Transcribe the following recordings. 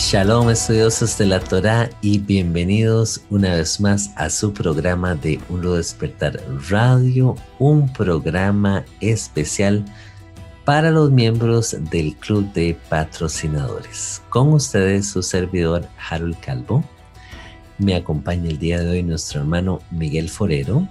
Shalom, estudiosos de la Torá, y bienvenidos una vez más a su programa de Un Nuevo Despertar Radio, un programa especial para los miembros del Club de Patrocinadores. Con ustedes su servidor Harold Calvo. Me acompaña el día de hoy nuestro hermano Miguel Forero,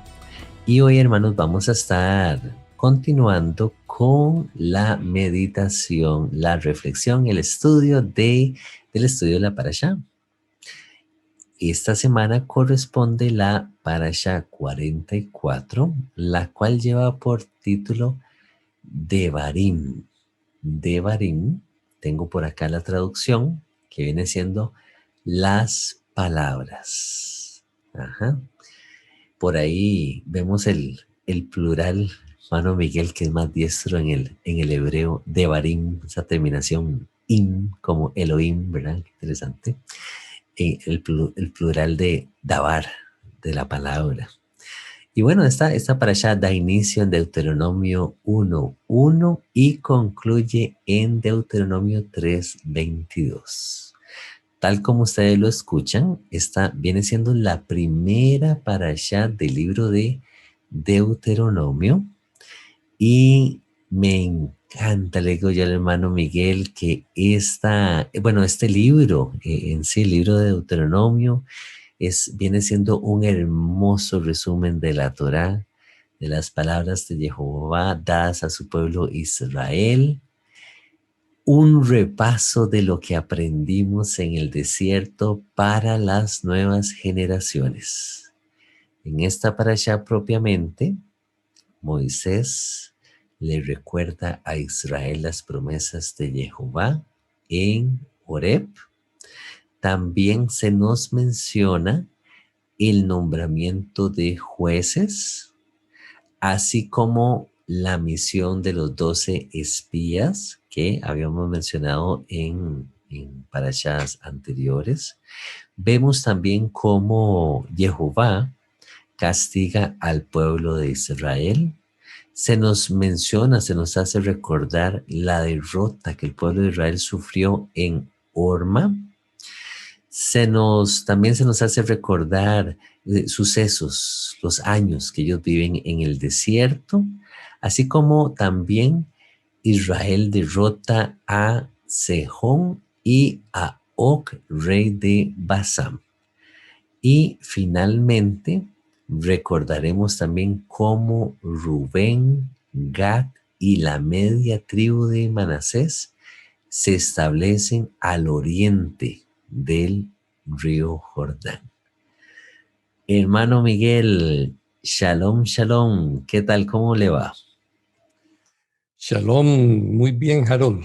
y hoy, hermanos, vamos a estar continuando con la meditación, la reflexión, el estudio del estudio de la Parashá. Esta semana corresponde la Parashá 44, la cual lleva por título Devarim. Devarim, tengo por acá la traducción, que viene siendo las palabras. Ajá. Por ahí vemos el plural, hermano Miguel, que es más diestro en el hebreo, Devarim, esa terminación im, como Elohim, ¿verdad? Qué interesante. El plural de Davar, de la palabra. Y bueno, esta parashá da inicio en Deuteronomio 1:1 y concluye en Deuteronomio 3:22. Tal como ustedes lo escuchan, esta viene siendo la primera parashá del libro de Deuteronomio. Y me encanta, le digo yo al hermano Miguel, que este libro, en sí, el libro de Deuteronomio, viene siendo un hermoso resumen de la Torá, de las palabras de Jehová dadas a su pueblo Israel, un repaso de lo que aprendimos en el desierto para las nuevas generaciones. En esta parashá propiamente, Moisés le recuerda a Israel las promesas de Jehová en Horeb. También se nos menciona el nombramiento de jueces, así como la misión de los 12 espías que habíamos mencionado en parashas anteriores. Vemos también cómo Jehová castiga al pueblo de Israel. Se nos menciona, se nos hace recordar la derrota que el pueblo de Israel sufrió en Horma. También se nos hace recordar sucesos, los años que ellos viven en el desierto, así como también Israel derrota a Sejón y a Og, rey de Basán. Y finalmente recordaremos también cómo Rubén, Gad y la media tribu de Manasés se establecen al oriente del río Jordán. Hermano Miguel, shalom, shalom. ¿Qué tal? ¿Cómo le va? Shalom, muy bien, Harold.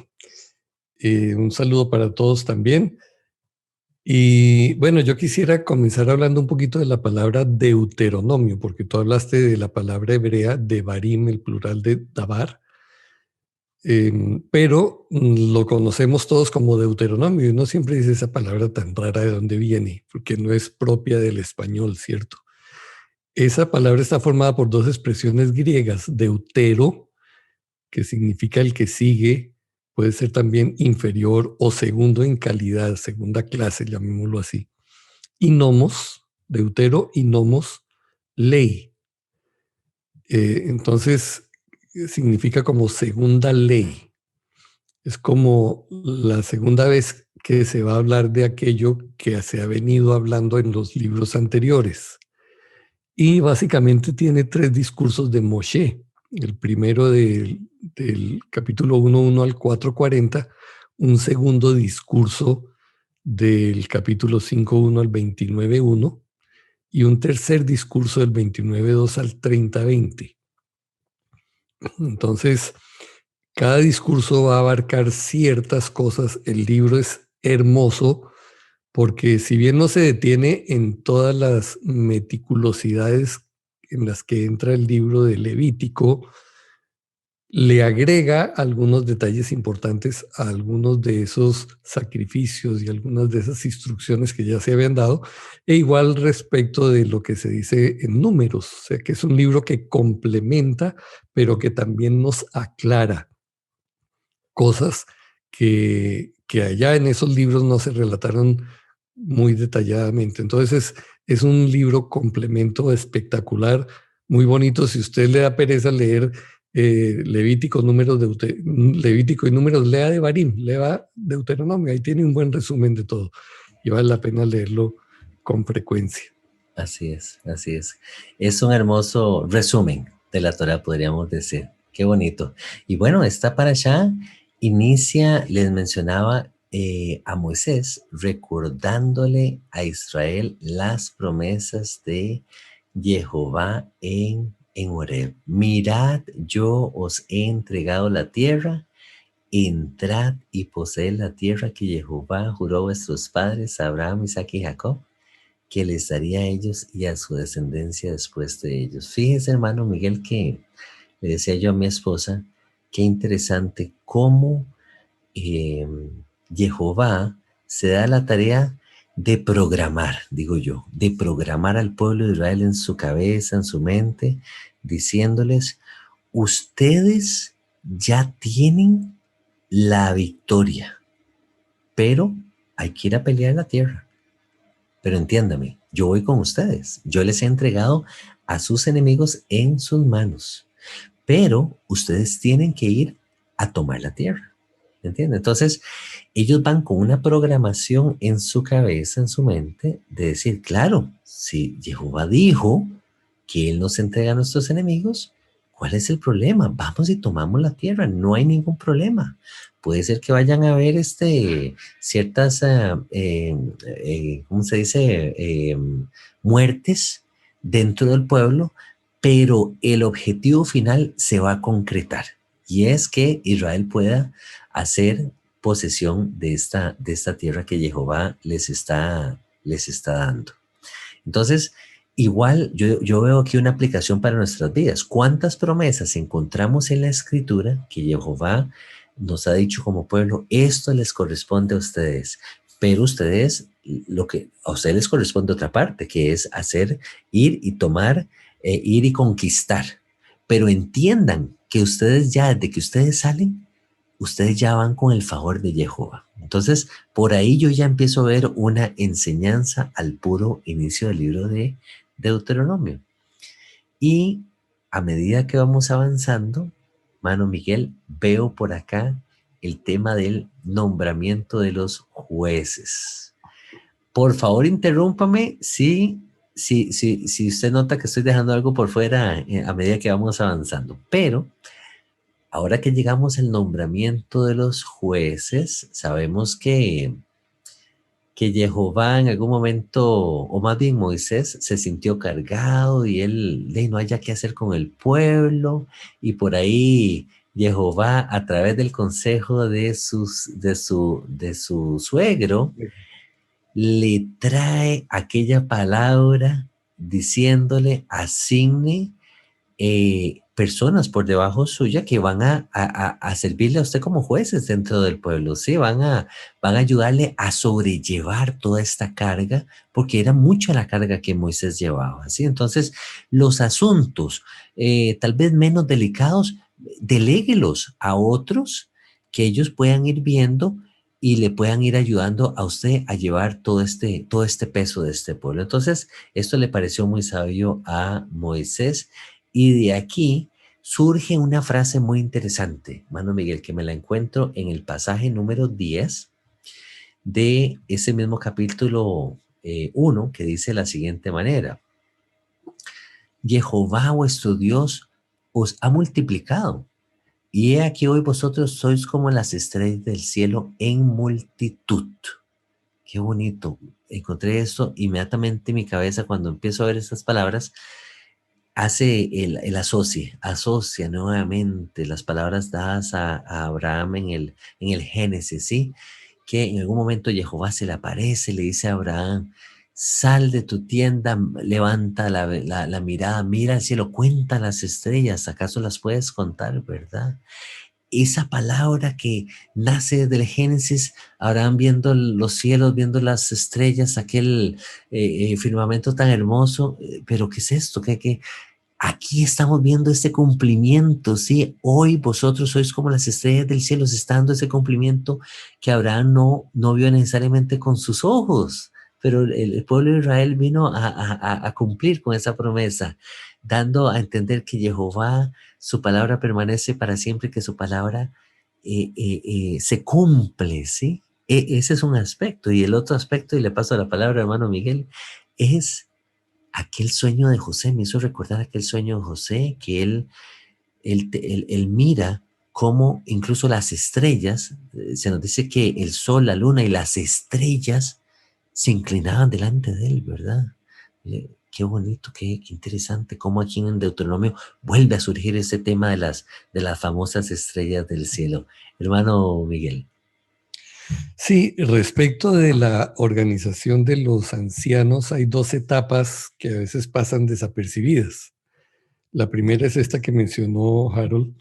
Un saludo para todos también. Y bueno, yo quisiera comenzar hablando un poquito de la palabra Deuteronomio, porque tú hablaste de la palabra hebrea Devarim, el plural de Davar, pero lo conocemos todos como Deuteronomio, y uno siempre dice esa palabra tan rara de dónde viene, porque no es propia del español, ¿cierto? Esa palabra está formada por dos expresiones griegas, deutero, que significa el que sigue, puede ser también inferior o segundo en calidad, segunda clase, llamémoslo así. Y nomos, deutero, y nomos, ley. Entonces, significa como segunda ley. Es como la segunda vez que se va a hablar de aquello que se ha venido hablando en los libros anteriores. Y básicamente tiene tres discursos de Moshe. El primero del capítulo 1:1 al 4:40, un segundo discurso del capítulo 5:1 al 29:1 y un tercer discurso del 29:2 al 30:20. Entonces, cada discurso va a abarcar ciertas cosas. El libro es hermoso porque si bien no se detiene en todas las meticulosidades en las que entra el libro de Levítico, le agrega algunos detalles importantes a algunos de esos sacrificios y algunas de esas instrucciones que ya se habían dado, e igual respecto de lo que se dice en Números, o sea que es un libro que complementa, pero que también nos aclara cosas que que allá en esos libros no se relataron muy detalladamente. Entonces es un libro complemento espectacular, muy bonito. Si usted le da pereza leer Levítico, Levítico y Números, lea Devarim, lea Deuteronomio, ahí tiene un buen resumen de todo y vale la pena leerlo con frecuencia. Así es, así es. Es un hermoso resumen de la Torá, podríamos decir. Qué bonito. Y bueno, esta parashá inicia, les mencionaba a Moisés, recordándole a Israel las promesas de Jehová en Horeb. Mirad, yo os he entregado la tierra, entrad y poseed la tierra que Jehová juró a vuestros padres, Abraham, Isaac y Jacob, que les daría a ellos y a su descendencia después de ellos. Fíjese, hermano Miguel, que le decía yo a mi esposa, qué interesante cómo Jehová se da la tarea de programar, digo yo, de programar al pueblo de Israel en su cabeza, en su mente, diciéndoles, ustedes ya tienen la victoria, pero hay que ir a pelear la tierra. Pero entiéndame, yo voy con ustedes. Yo les he entregado a sus enemigos en sus manos. Pero ustedes tienen que ir a tomar la tierra. ¿Entienden? Entonces, ellos van con una programación en su cabeza, en su mente, de decir, claro, si Jehová dijo que Él nos entrega a nuestros enemigos, ¿cuál es el problema? Vamos y tomamos la tierra, no hay ningún problema. Puede ser que vayan a haber ciertas, ¿cómo se dice? Muertes dentro del pueblo, pero el objetivo final se va a concretar y es que Israel pueda hacer posesión de esta tierra que Jehová les está dando. Entonces, igual yo veo aquí una aplicación para nuestras vidas. ¿Cuántas promesas encontramos en la Escritura que Jehová nos ha dicho como pueblo? Esto les corresponde a ustedes, pero ustedes, a ustedes les corresponde otra parte, que es ir y tomar, ir y conquistar. Pero entiendan que ustedes ya, desde que ustedes salen, ustedes ya van con el favor de Jehová. Entonces, por ahí yo ya empiezo a ver una enseñanza al puro inicio del libro de Deuteronomio. Y a medida que vamos avanzando, mano Miguel, veo por acá el tema del nombramiento de los jueces. Por favor, interrúmpame si usted nota que estoy dejando algo por fuera a medida que vamos avanzando. Pero ahora que llegamos al nombramiento de los jueces, sabemos que Jehová en algún momento, o más bien Moisés, se sintió cargado y él no haya qué hacer con el pueblo, y por ahí Jehová, a través del consejo de su suegro, le trae aquella palabra diciéndole, asigne personas por debajo suya que van a servirle a usted como jueces dentro del pueblo, ¿sí? Van a ayudarle a sobrellevar toda esta carga, porque era mucha la carga que Moisés llevaba, ¿sí? Entonces, los asuntos tal vez menos delicados, deléguelos a otros que ellos puedan ir viendo y le puedan ir ayudando a usted a llevar todo este peso de este pueblo. Entonces, esto le pareció muy sabio a Moisés. Y de aquí surge una frase muy interesante, mano Miguel, que me la encuentro en el pasaje número 10 de ese mismo capítulo 1, que dice de la siguiente manera: Jehová vuestro Dios os ha multiplicado, y he aquí hoy vosotros sois como las estrellas del cielo en multitud. Qué bonito. Encontré esto inmediatamente en mi cabeza cuando empiezo a ver estas palabras. Hace el asocia nuevamente las palabras dadas a Abraham en el Génesis, ¿sí? Que en algún momento Jehová se le aparece, le dice a Abraham, sal de tu tienda, levanta la mirada, mira al cielo, cuenta las estrellas, ¿acaso las puedes contar, verdad? Esa palabra que nace del Génesis, Abraham viendo los cielos, viendo las estrellas, aquel firmamento tan hermoso, pero ¿qué es esto? ¿Qué? aquí estamos viendo este cumplimiento, ¿sí? Hoy vosotros sois como las estrellas del cielo, se está dando ese cumplimiento que Abraham no vio necesariamente con sus ojos, pero el pueblo de Israel vino a cumplir con esa promesa, dando a entender que Jehová, su palabra permanece para siempre, que su palabra se cumple, ¿sí? Ese es un aspecto. Y el otro aspecto, y le paso la palabra, hermano Miguel, es aquel sueño de José. Me hizo recordar aquel sueño de José, que él mira cómo incluso las estrellas, se nos dice que el sol, la luna y las estrellas se inclinaban delante de él, ¿verdad? Qué bonito, qué interesante, cómo aquí en Deuteronomio vuelve a surgir ese tema de las famosas estrellas del cielo. Hermano Miguel. Sí, respecto de la organización de los ancianos, hay dos etapas que a veces pasan desapercibidas. La primera es esta que mencionó Harold,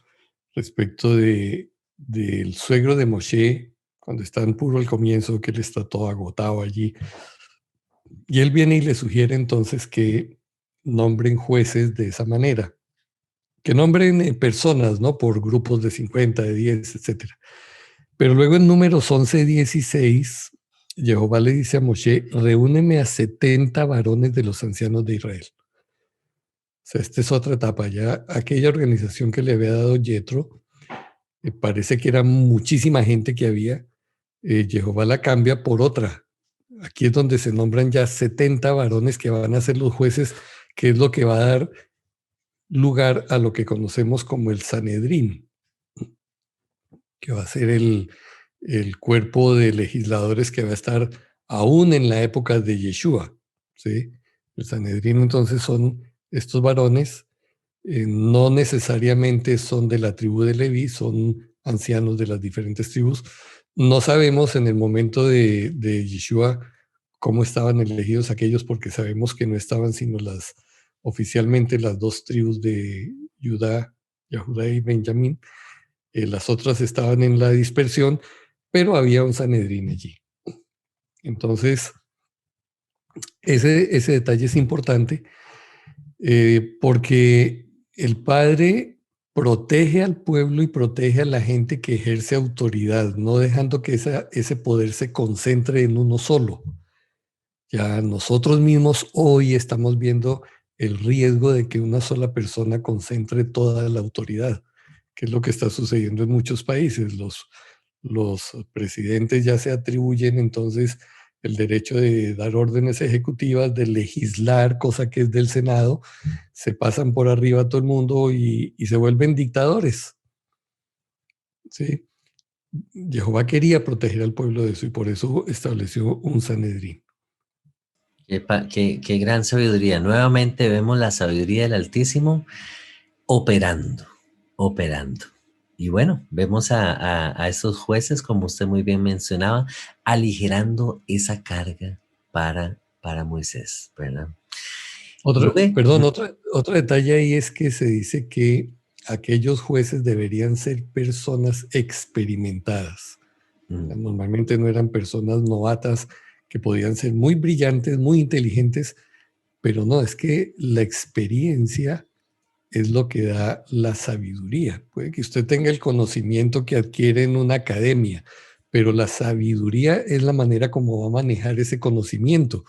respecto del suegro de Moshe, cuando está en puro al comienzo, que él está todo agotado allí. Y él viene y le sugiere entonces que nombren jueces de esa manera, que nombren personas, ¿no? Por grupos de 50, de 10, etcétera. Pero luego en números 11, 16, Jehová le dice a Moshe, reúneme a 70 varones de los ancianos de Israel. O sea, esta es otra etapa. Ya aquella organización que le había dado Yetro, parece que era muchísima gente que había, Jehová la cambia por otra. Aquí es donde se nombran ya 70 varones que van a ser los jueces, que es lo que va a dar lugar a lo que conocemos como el Sanedrín, que va a ser el cuerpo de legisladores que va a estar aún en la época de Yeshua, ¿sí? El Sanedrín entonces son estos varones, no necesariamente son de la tribu de Leví, son ancianos de las diferentes tribus. No sabemos en el momento de Yeshua cómo estaban elegidos aquellos, porque sabemos que no estaban sino oficialmente las dos tribus de Judá y Benjamín. Las otras estaban en la dispersión, pero había un Sanedrín allí. Entonces, ese detalle es importante porque el Padre protege al pueblo y protege a la gente que ejerce autoridad, no dejando que ese poder se concentre en uno solo. Ya nosotros mismos hoy estamos viendo el riesgo de que una sola persona concentre toda la autoridad, que es lo que está sucediendo en muchos países. Los presidentes ya se atribuyen entonces el derecho de dar órdenes ejecutivas, de legislar, cosa que es del Senado, se pasan por arriba a todo el mundo y se vuelven dictadores. ¿Sí? Jehová quería proteger al pueblo de eso y por eso estableció un Sanedrín. Qué gran sabiduría. Nuevamente vemos la sabiduría del Altísimo operando. Y bueno, vemos a esos jueces, como usted muy bien mencionaba, aligerando esa carga para Moisés, ¿verdad? Otro detalle ahí es que se dice que aquellos jueces deberían ser personas experimentadas. Normalmente no eran personas novatas que podían ser muy brillantes, muy inteligentes, pero no, es que la experiencia es lo que da la sabiduría. Puede que usted tenga el conocimiento que adquiere en una academia, pero la sabiduría es la manera como va a manejar ese conocimiento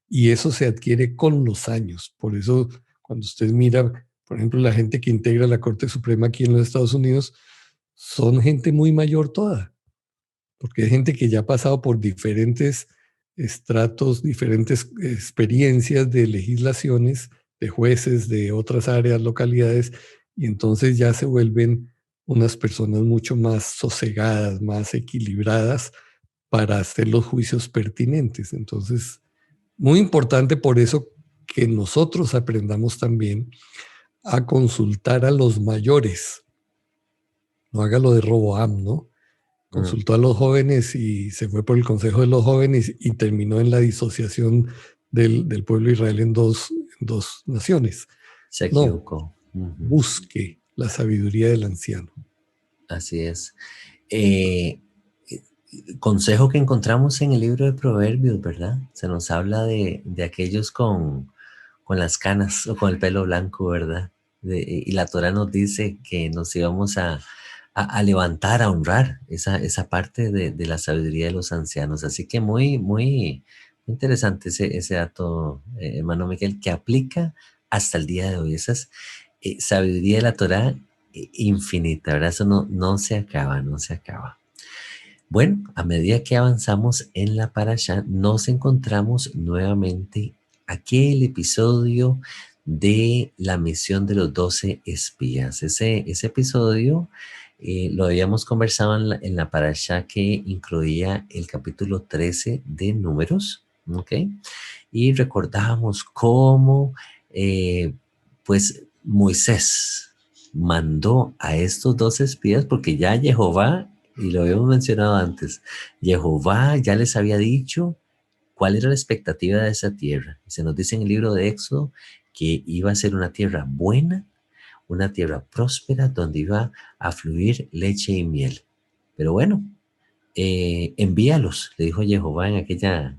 y eso se adquiere con los años. Por eso, cuando usted mira, por ejemplo, la gente que integra la Corte Suprema aquí en los Estados Unidos, son gente muy mayor toda, porque hay gente que ya ha pasado por diferentes estratos, diferentes experiencias de legislaciones, de jueces de otras áreas, localidades, y entonces ya se vuelven unas personas mucho más sosegadas, más equilibradas para hacer los juicios pertinentes. Entonces, muy importante por eso que nosotros aprendamos también a consultar a los mayores. No haga lo de Roboam, ¿no? Consultó a los jóvenes y se fue por el consejo de los jóvenes y terminó en la disociación del pueblo de Israel en dos naciones. Se No, equivocó. busque la sabiduría del anciano. Así es. Consejo que encontramos en el libro de Proverbios, ¿verdad? Se nos habla de aquellos con las canas o con el pelo blanco, ¿verdad? y la Torá nos dice que nos íbamos a levantar, a honrar esa parte de la sabiduría de los ancianos. Así que muy interesante ese dato, hermano Miguel, que aplica hasta el día de hoy. Esa es sabiduría de la Torá infinita, ¿verdad? Eso no se acaba, no se acaba. Bueno, a medida que avanzamos en la parasha, nos encontramos nuevamente aquel episodio de la misión de los 12 espías. Ese episodio lo habíamos conversado en la parasha que incluía el capítulo 13 de Números, ¿ok? Y recordábamos cómo, pues, Moisés mandó a estos 12 espías porque ya Jehová, y lo habíamos mencionado antes, Jehová ya les había dicho cuál era la expectativa de esa tierra. Y se nos dice en el libro de Éxodo que iba a ser una tierra buena, una tierra próspera, donde iba a fluir leche y miel. Pero bueno, envíalos, le dijo Jehová en aquella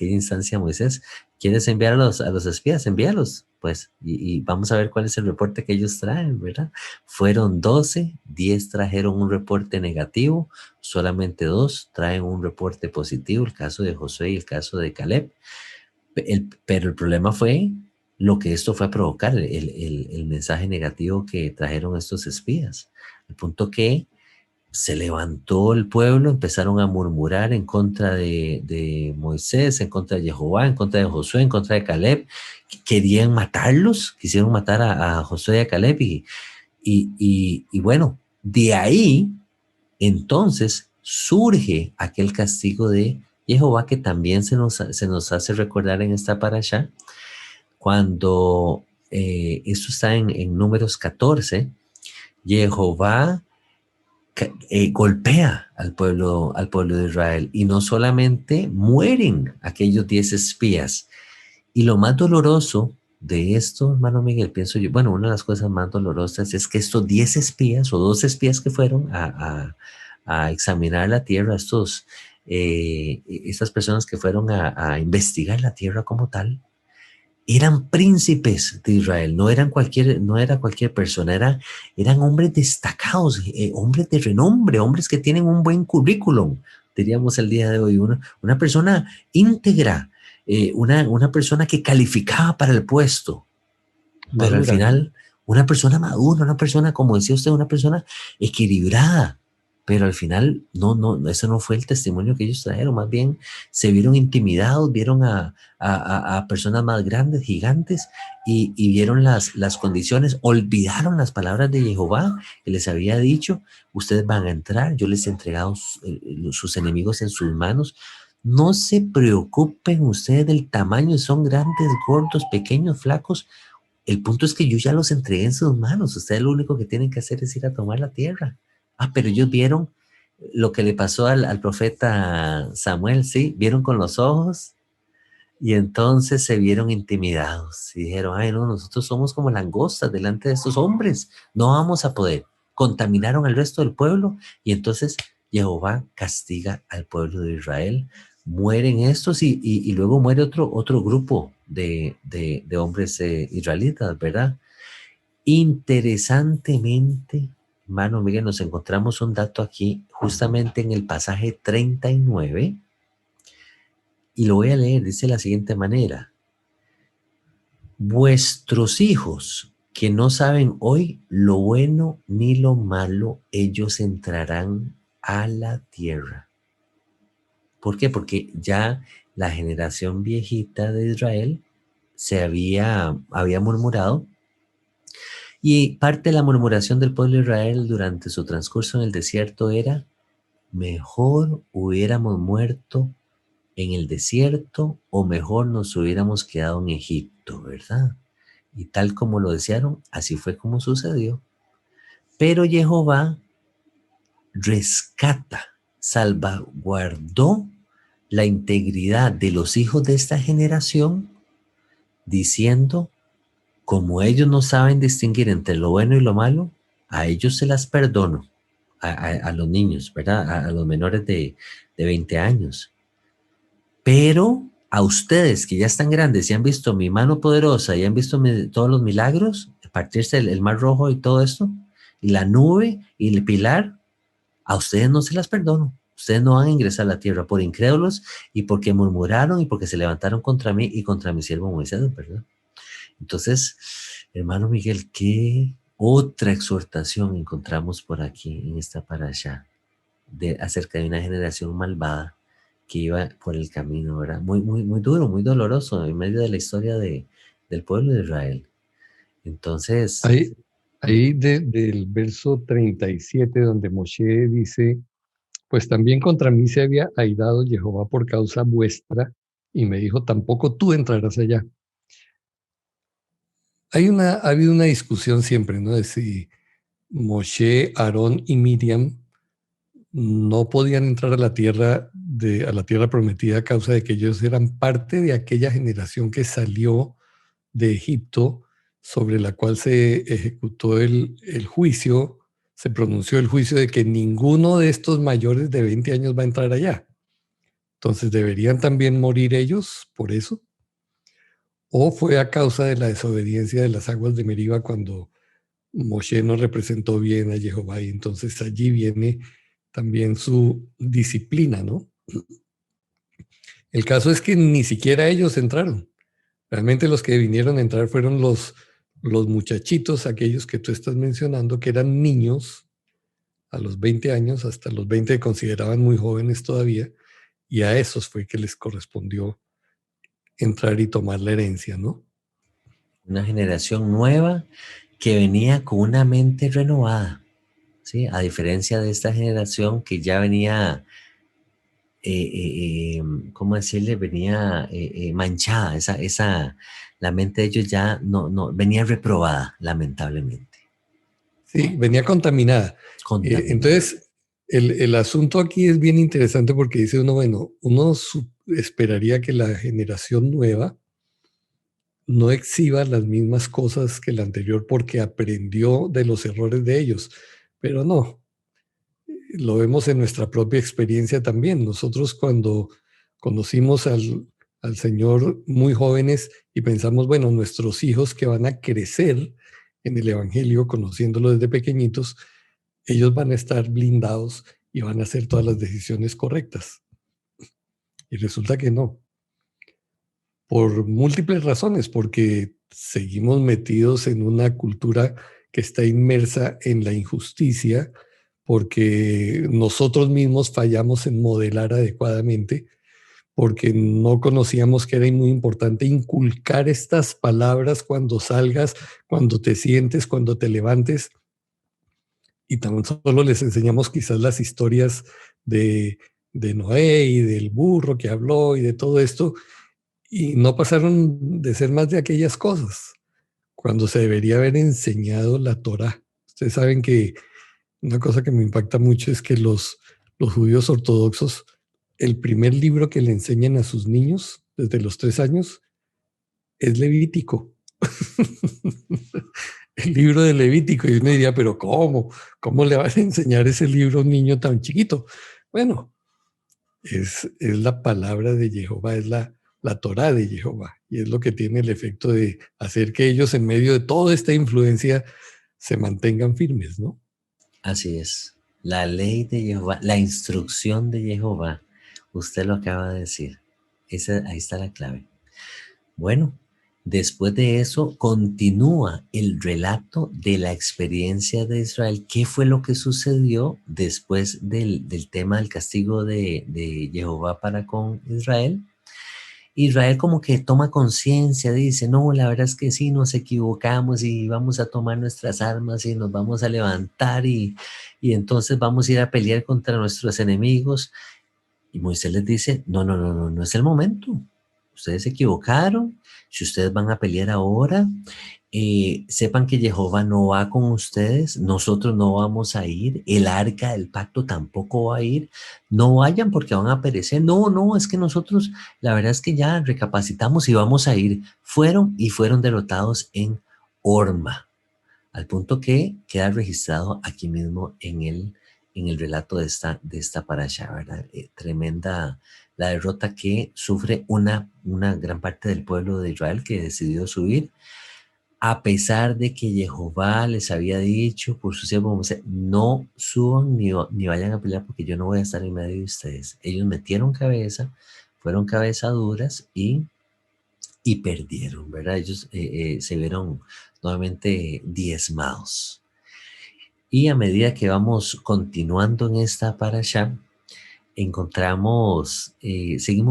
instancia a Moisés. ¿Quieres enviar a los espías? Envíalos, pues, y vamos a ver cuál es el reporte que ellos traen, ¿verdad? Fueron 12, 10 trajeron un reporte negativo, solamente 2 traen un reporte positivo, el caso de Josué y el caso de Caleb. Pero el problema fue lo que esto fue a provocar, el mensaje negativo que trajeron estos espías. El punto que se levantó el pueblo, empezaron a murmurar en contra de Moisés, en contra de Jehová, en contra de Josué, en contra de Caleb. Querían matarlos, quisieron matar a Josué y a Caleb. Y bueno, de ahí entonces surge aquel castigo de Jehová que también se nos hace recordar en esta parasha, cuando esto está en Números 14, Jehová golpea al pueblo de Israel, y no solamente mueren aquellos 10 espías. Y lo más doloroso de esto, hermano Miguel, pienso yo, bueno, una de las cosas más dolorosas es que estos 10 espías o 2 espías que fueron a examinar la tierra, estas personas que fueron a investigar la tierra como tal, eran príncipes de Israel, no era cualquier persona, eran hombres destacados, hombres de renombre, hombres que tienen un buen currículum, diríamos el día de hoy, una persona íntegra, una persona que calificaba para el puesto, pero al Madura. final una persona madura, una persona, como decía usted, una persona equilibrada. Pero al final, ese no fue el testimonio que ellos trajeron. Más bien se vieron intimidados, vieron a personas más grandes, gigantes, y vieron las condiciones, olvidaron las palabras de Jehová que les había dicho: ustedes van a entrar, yo les he entregado sus enemigos en sus manos. No se preocupen ustedes del tamaño, son grandes, gordos, pequeños, flacos. El punto es que yo ya los entregué en sus manos. Ustedes lo único que tienen que hacer es ir a tomar la tierra. Pero ellos vieron lo que le pasó al profeta Samuel, ¿sí? Vieron con los ojos y entonces se vieron intimidados. Y dijeron: ay, no, nosotros somos como langostas delante de estos hombres. No vamos a poder. Contaminaron al resto del pueblo, y entonces Jehová castiga al pueblo de Israel. Mueren estos, y luego muere otro grupo de hombres israelitas, ¿verdad? Interesantemente, hermano Miguel, nos encontramos un dato aquí, justamente en el pasaje 39, y lo voy a leer. Dice de la siguiente manera: vuestros hijos que no saben hoy lo bueno ni lo malo, ellos entrarán a la tierra. ¿Por qué? Porque ya la generación viejita de Israel se había murmurado. Y parte de la murmuración del pueblo de Israel durante su transcurso en el desierto era: mejor hubiéramos muerto en el desierto, o mejor nos hubiéramos quedado en Egipto, ¿verdad? Y tal como lo desearon, así fue como sucedió. Pero Jehová rescata, salvaguardó la integridad de los hijos de esta generación, diciendo: como ellos no saben distinguir entre lo bueno y lo malo, a ellos se las perdono, a los niños, ¿verdad? A los menores de 20 años. Pero a ustedes que ya están grandes y han visto mi mano poderosa y han visto todos los milagros, partirse el mar rojo y todo esto, y la nube y el pilar, a ustedes no se las perdono. Ustedes no van a ingresar a la tierra por incrédulos y porque murmuraron y porque se levantaron contra mí y contra mi siervo Moisés, ¿verdad? Entonces, hermano Miguel, ¿qué otra exhortación encontramos por aquí en esta parasha acerca de una generación malvada que iba por el camino, ¿verdad? Muy, muy, muy duro, muy doloroso en medio de la historia del pueblo de Israel. Entonces, Ahí del verso 37, donde Moshe dice, pues también contra mí se había airado Jehová por causa vuestra, y me dijo, tampoco tú entrarás allá. Ha habido una discusión siempre, ¿no? De si Moshe, Aarón y Miriam no podían entrar a a la tierra prometida a causa de que ellos eran parte de aquella generación que salió de Egipto, sobre la cual se ejecutó el juicio, se pronunció el juicio de que ninguno de estos mayores de 20 años va a entrar allá. Entonces, ¿deberían también morir ellos por eso? ¿O fue a causa de la desobediencia de las aguas de Meriba cuando Moshe no representó bien a Jehová? Y entonces allí viene también su disciplina, ¿no? El caso es que ni siquiera ellos entraron. Realmente los que vinieron a entrar fueron los muchachitos, aquellos que tú estás mencionando, que eran niños a los 20 años, hasta los 20 consideraban muy jóvenes todavía, y a esos fue que les correspondió entrar y tomar la herencia, ¿no? una generación nueva que venía con una mente renovada, ¿sí? A diferencia de esta generación que ya venía, ¿cómo decirle? Venía manchada, la mente de ellos ya no venía reprobada, lamentablemente. Sí, venía contaminada. Contaminada. Entonces, el asunto aquí es bien interesante porque dice uno, bueno, uno esperaría que la generación nueva no exhiba las mismas cosas que la anterior porque aprendió de los errores de ellos, pero no, lo vemos en nuestra propia experiencia también. Nosotros cuando conocimos al Señor muy jóvenes y pensamos, bueno, nuestros hijos que van a crecer en el Evangelio, conociéndolo desde pequeñitos, ellos van a estar blindados y van a hacer todas las decisiones correctas. Y resulta que no, por múltiples razones, porque seguimos metidos en una cultura que está inmersa en la injusticia, porque nosotros mismos fallamos en modelar adecuadamente, porque no conocíamos que era muy importante inculcar estas palabras cuando salgas, cuando te sientes, cuando te levantes, y tan solo les enseñamos quizás las historias de Noé y del burro que habló y de todo esto, y no pasaron de ser más de aquellas cosas, cuando se debería haber enseñado la Torá. Ustedes saben que una cosa que me impacta mucho es que los judíos ortodoxos, el primer libro que le enseñan a sus niños desde los 3 años es Levítico. El libro de Levítico. Y uno diría, pero ¿cómo? ¿Cómo le vas a enseñar ese libro a un niño tan chiquito? Bueno, es la palabra de Jehová, es la Torá de Jehová. Y es lo que tiene el efecto de hacer que ellos en medio de toda esta influencia se mantengan firmes, ¿no? Así es. La ley de Jehová, la instrucción de Jehová. Usted lo acaba de decir. Ahí está la clave. Bueno, después de eso continúa el relato de la experiencia de Israel. ¿Qué fue lo que sucedió después del tema del castigo de Jehová para con Israel? Israel como que toma conciencia, dice, no, la verdad es que sí, nos equivocamos y vamos a tomar nuestras armas y nos vamos a levantar y entonces vamos a ir a pelear contra nuestros enemigos. Y Moisés les dice, no es el momento. Ustedes se equivocaron. Si ustedes van a pelear ahora, sepan que Jehová no va con ustedes, nosotros no vamos a ir, el arca del pacto tampoco va a ir, no vayan porque van a perecer. No, es que nosotros, la verdad es que ya recapacitamos y vamos a ir. Fueron derrotados en Horma, al punto que queda registrado aquí mismo en el relato de esta parasha, ¿verdad? Tremenda la derrota que sufre una gran parte del pueblo de Israel que decidió subir, a pesar de que Jehová les había dicho por su siervo Moisés, no suban ni vayan a pelear porque yo no voy a estar en medio de ustedes. Ellos metieron cabeza, fueron cabezaduras y perdieron, ¿verdad? Ellos se vieron nuevamente diezmados. Y a medida que vamos continuando en esta parasha, seguimos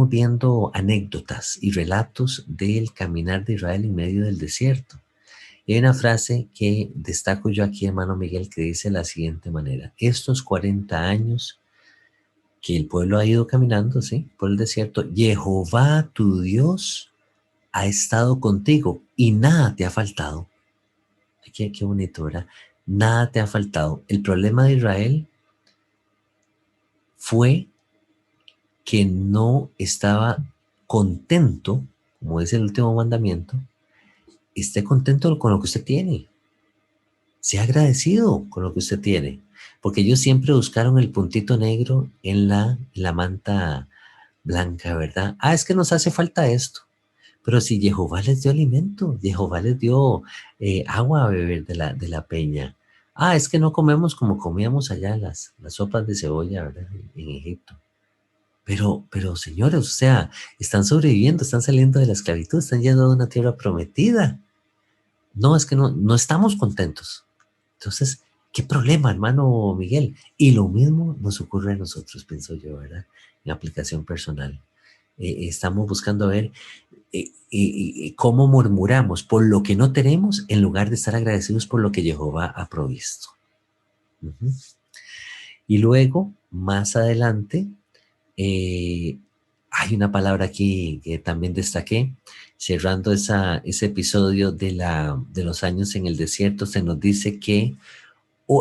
viendo anécdotas y relatos del caminar de Israel en medio del desierto. Y hay una frase que destaco yo aquí, hermano Miguel, que dice de la siguiente manera: estos 40 años que el pueblo ha ido caminando, ¿sí?, por el desierto, Jehová tu Dios ha estado contigo y nada te ha faltado. Qué bonito, ¿verdad? Nada te ha faltado. El problema de Israel fue que no estaba contento, como dice el último mandamiento. Esté contento con lo que usted tiene. Sea agradecido con lo que usted tiene. Porque ellos siempre buscaron el puntito negro en la manta blanca, ¿verdad? Ah, es que nos hace falta esto. Pero si Jehová les dio alimento, Jehová les dio agua a beber de la peña. Ah, es que no comemos como comíamos allá las sopas de cebolla, ¿verdad? En Egipto. Pero señores, o sea, están sobreviviendo, están saliendo de la esclavitud, están yendo a una tierra prometida. No, es que no estamos contentos. Entonces, ¿qué problema, hermano Miguel? Y lo mismo nos ocurre a nosotros, pienso yo, ¿verdad? En aplicación personal. Estamos buscando ver cómo murmuramos por lo que no tenemos en lugar de estar agradecidos por lo que Jehová ha provisto. Uh-huh. Y luego, más adelante, hay una palabra aquí que también destaqué, cerrando ese episodio de los años en el desierto, se nos dice que,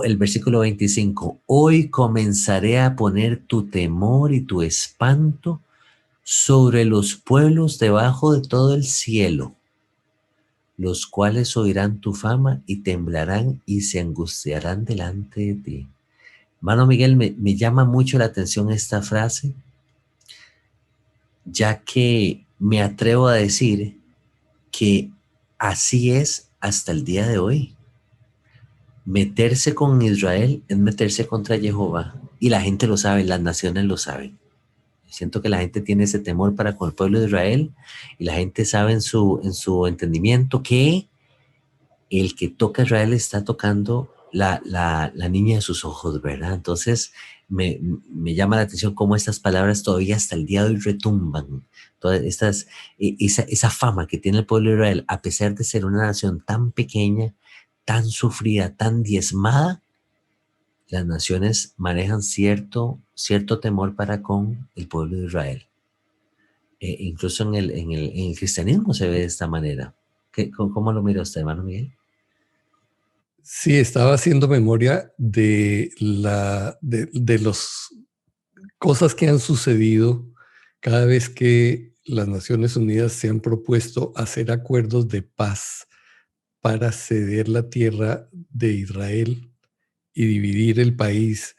el versículo 25, hoy comenzaré a poner tu temor y tu espanto sobre los pueblos debajo de todo el cielo, los cuales oirán tu fama y temblarán y se angustiarán delante de ti. Hermano Miguel, me llama mucho la atención esta frase, ya que me atrevo a decir que así es hasta el día de hoy. Meterse con Israel es meterse contra Jehová, y la gente lo sabe, las naciones lo saben. Siento que la gente tiene ese temor para con el pueblo de Israel, y la gente sabe en su entendimiento que el que toca a Israel está tocando la niña de sus ojos, ¿verdad? Entonces me llama la atención cómo estas palabras todavía hasta el día de hoy retumban. Todas esa fama que tiene el pueblo de Israel, a pesar de ser una nación tan pequeña, tan sufrida, tan diezmada, las naciones manejan cierto temor para con el pueblo de Israel. Incluso en el cristianismo se ve de esta manera. ¿Cómo lo mira usted, hermano Miguel? Sí, estaba haciendo memoria de las cosas que han sucedido cada vez que las Naciones Unidas se han propuesto hacer acuerdos de paz para ceder la tierra de Israel y dividir el país.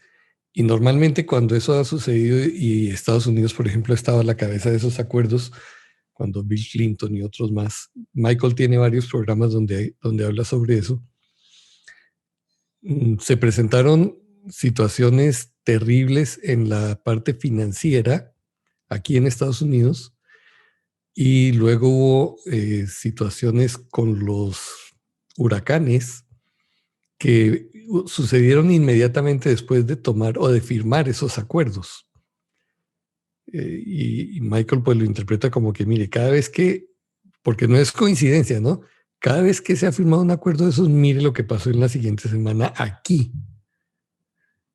Y normalmente cuando eso ha sucedido y Estados Unidos, por ejemplo, ha estado a la cabeza de esos acuerdos, cuando Bill Clinton y otros más, Michael tiene varios programas donde habla sobre eso, se presentaron situaciones terribles en la parte financiera aquí en Estados Unidos, y luego hubo situaciones con los huracanes que sucedieron inmediatamente después de tomar o de firmar esos acuerdos. Y Michael pues lo interpreta como que, mire, cada vez que, porque no es coincidencia, ¿no? Cada vez que se ha firmado un acuerdo de esos, mire lo que pasó en la siguiente semana aquí.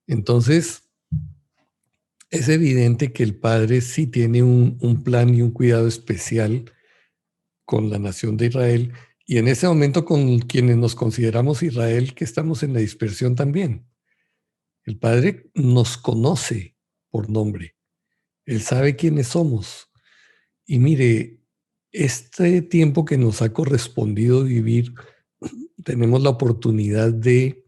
Entonces, es evidente que el Padre sí tiene un plan y un cuidado especial con la nación de Israel, y en ese momento con quienes nos consideramos Israel, que estamos en la dispersión también. El Padre nos conoce por nombre. Él sabe quiénes somos. Y mire, este tiempo que nos ha correspondido vivir, tenemos la oportunidad de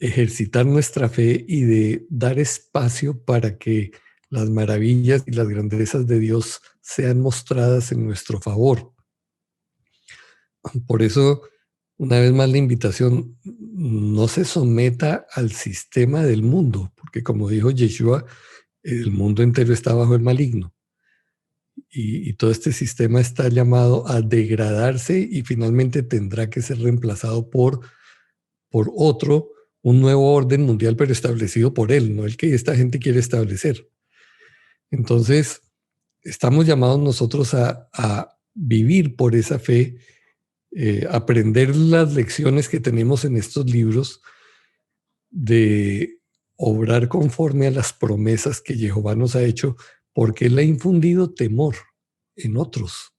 ejercitar nuestra fe y de dar espacio para que las maravillas y las grandezas de Dios sean mostradas en nuestro favor. Por eso, una vez más la invitación, no se someta al sistema del mundo, porque como dijo Yeshua, el mundo entero está bajo el maligno. Y todo este sistema está llamado a degradarse y finalmente tendrá que ser reemplazado por otro, un nuevo orden mundial, pero establecido por él, no el que esta gente quiere establecer. Entonces, estamos llamados nosotros a vivir por esa fe, aprender las lecciones que tenemos en estos libros, de obrar conforme a las promesas que Jehová nos ha hecho, porque Él ha infundido temor en otros,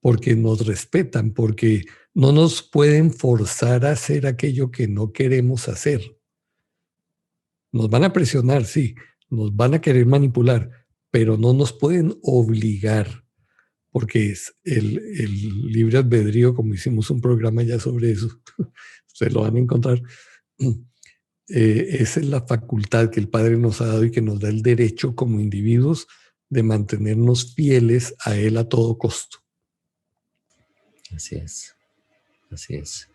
porque nos respetan, porque no nos pueden forzar a hacer aquello que no queremos hacer. Nos van a presionar, sí, nos van a querer manipular, pero no nos pueden obligar, porque es el libre albedrío, como hicimos un programa ya sobre eso, se lo van a encontrar. Esa es la facultad que el Padre nos ha dado y que nos da el derecho como individuos de mantenernos fieles a Él a todo costo. Así es, así es.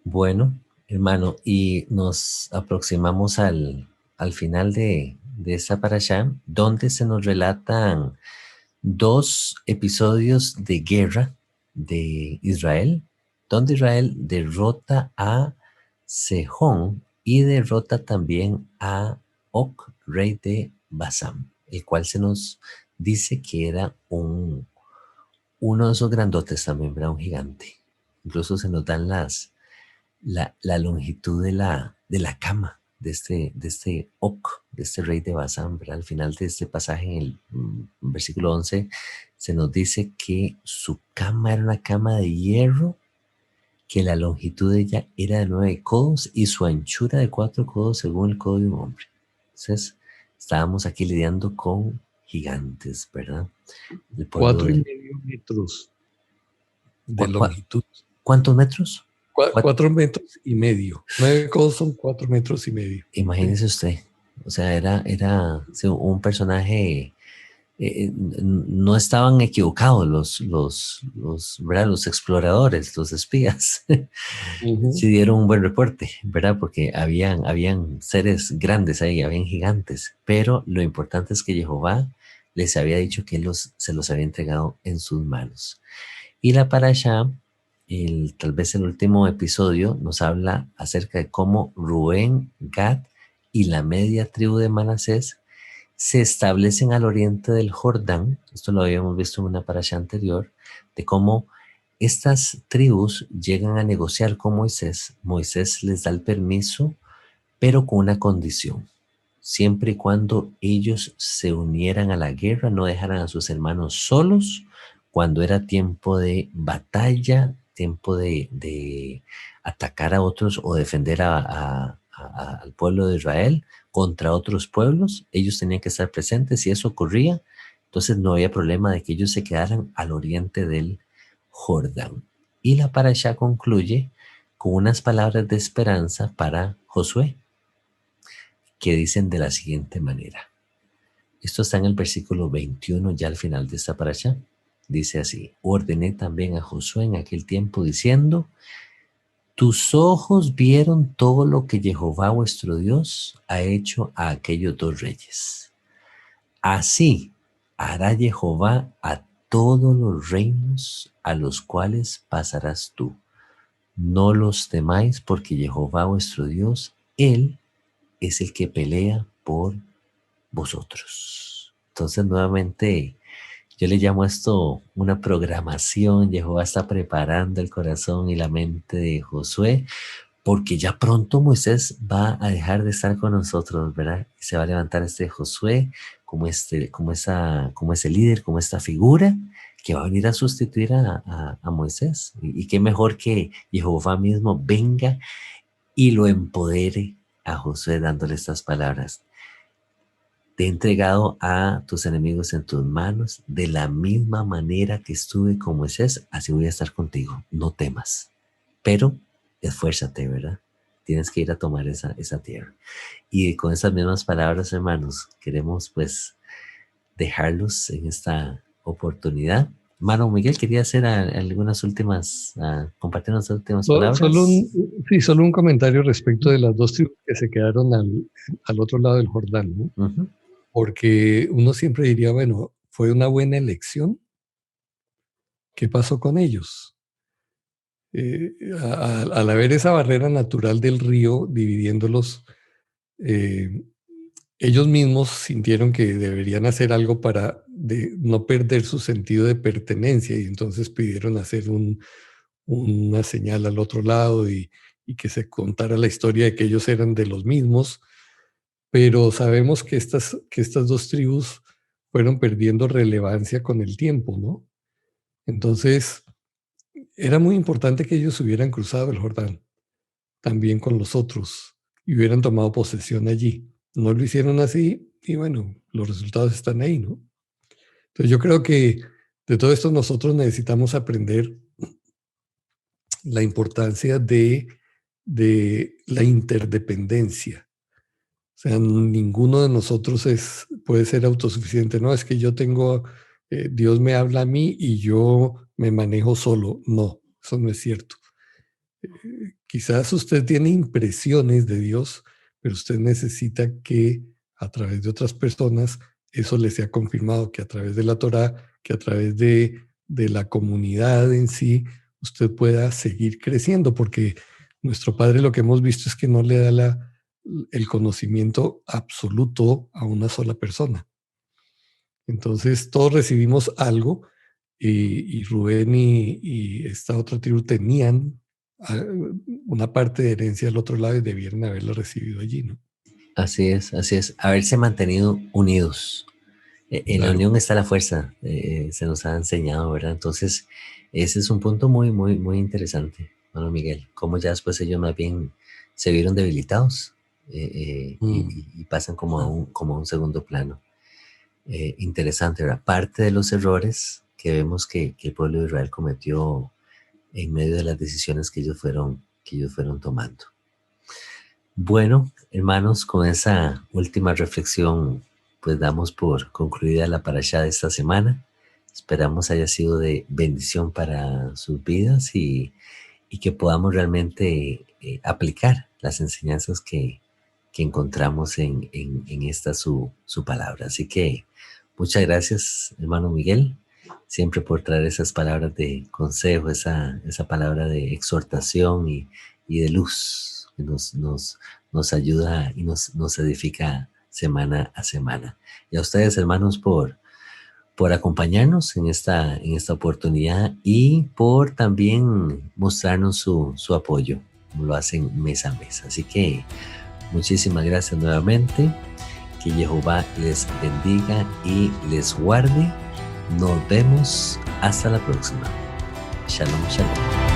Bueno, hermano, y nos aproximamos al final de esta parashá, donde se nos relatan 2 episodios de guerra de Israel, donde Israel derrota a Sejón y derrota también a Og, rey de Basán, el cual se nos dice que era uno de esos grandotes también, era un gigante. Incluso se nos dan la longitud de la cama de este Og, de este rey de Basán, ¿verdad? Al final de este pasaje, en el versículo 11, se nos dice que su cama era una cama de hierro, que la longitud de ella era de 9 codos y su anchura de 4 codos según el codo de un hombre. Entonces, estábamos aquí lidiando con gigantes, ¿verdad? 4,5 metros de longitud. ¿Cuántos metros? 4,5 metros. 9 codos son 4,5 metros. Imagínese usted, o sea, era un personaje, no estaban equivocados ¿verdad? Los exploradores, los espías. Sí dieron un buen reporte, ¿verdad? Porque habían seres grandes ahí, habían gigantes, pero lo importante es que Jehová les había dicho que se los había entregado en sus manos. Y la parashá, tal vez el último episodio, nos habla acerca de cómo Rubén, Gad y la media tribu de Manasés se establecen al oriente del Jordán. Esto lo habíamos visto en una parashá anterior, de cómo estas tribus llegan a negociar con Moisés. Moisés les da el permiso, pero con una condición: siempre y cuando ellos se unieran a la guerra, no dejaran a sus hermanos solos cuando era tiempo de batalla, tiempo de atacar a otros o defender al pueblo de Israel contra otros pueblos. Ellos tenían que estar presentes. Si eso ocurría, entonces no había problema de que ellos se quedaran al oriente del Jordán. Y la parashá concluye con unas palabras de esperanza para Josué, que dicen de la siguiente manera. Esto está en el versículo 21, ya al final de esta parashá. Dice así: ordené también a Josué en aquel tiempo diciendo: tus ojos vieron todo lo que Jehová vuestro Dios ha hecho a aquellos 2 reyes. Así hará Jehová a todos los reinos a los cuales pasarás tú. No los temáis, porque Jehová vuestro Dios, Él es el que pelea por vosotros. Entonces, nuevamente, yo le llamo esto una programación. Jehová está preparando el corazón y la mente de Josué, porque ya pronto Moisés va a dejar de estar con nosotros, ¿verdad? Y se va a levantar este Josué como ese líder, como esta figura que va a venir a sustituir a Moisés. Y qué mejor que Jehová mismo venga y lo empodere a Josué, dándole estas palabras: te he entregado a tus enemigos en tus manos, de la misma manera que estuve con Moisés, así voy a estar contigo. No temas, pero esfuérzate, ¿verdad? tienes que ir a tomar esa tierra. Y con esas mismas palabras, hermanos, queremos pues dejarlos en esta oportunidad. Hermano Miguel, quería hacer algunas últimas, compartir unas últimas palabras. Solo un comentario respecto de las dos tribus que se quedaron al otro lado del Jordán, ¿no? Uh-huh. Porque uno siempre diría, bueno, ¿fue una buena elección? ¿Qué pasó con ellos? Al haber esa barrera natural del río dividiéndolos, ellos mismos sintieron que deberían hacer algo para no perder su sentido de pertenencia y entonces pidieron hacer una señal al otro lado y que se contara la historia de que ellos eran de los mismos, pero sabemos que estas dos tribus fueron perdiendo relevancia con el tiempo, ¿no? Entonces, era muy importante que ellos hubieran cruzado el Jordán, también con los otros, y hubieran tomado posesión allí. No lo hicieron así, y bueno, los resultados están ahí, ¿no? Entonces yo creo que de todo esto nosotros necesitamos aprender la importancia de la interdependencia. O sea, ninguno de nosotros puede ser autosuficiente. No, es que yo tengo, Dios me habla a mí y yo me manejo solo. No, eso no es cierto. Quizás usted tiene impresiones de Dios, pero usted necesita que a través de otras personas eso le sea confirmado, que a través de la Torá, que a través de la comunidad en sí, usted pueda seguir creciendo, porque nuestro Padre lo que hemos visto es que no le da el conocimiento absoluto a una sola persona. Entonces todos recibimos algo y Rubén y esta otra tribu tenían una parte de herencia al otro lado y debieron haberlo recibido allí, ¿no? Así es, haberse mantenido unidos. En Claro. la unión está la fuerza, se nos ha enseñado, ¿verdad? Entonces, ese es un punto muy, muy, muy interesante, hermano Miguel, cómo ya después ellos más bien se vieron debilitados y pasan como a un segundo plano. Interesante, ¿verdad? Parte de los errores que vemos que el pueblo de Israel cometió en medio de las decisiones que ellos fueron tomando. Bueno, hermanos, con esa última reflexión, pues damos por concluida la parashá de esta semana. Esperamos haya sido de bendición para sus vidas y que podamos realmente aplicar las enseñanzas que encontramos en esta su palabra. Así que muchas gracias, hermano Miguel, siempre por traer esas palabras de consejo, esa palabra de exhortación y de luz que nos ayuda y nos edifica semana a semana. Y a ustedes, hermanos, por acompañarnos en esta oportunidad y por también mostrarnos su apoyo, como lo hacen mes a mes. Así que muchísimas gracias nuevamente. Que Jehová les bendiga y les guarde. Nos vemos hasta la próxima. Shalom, shalom.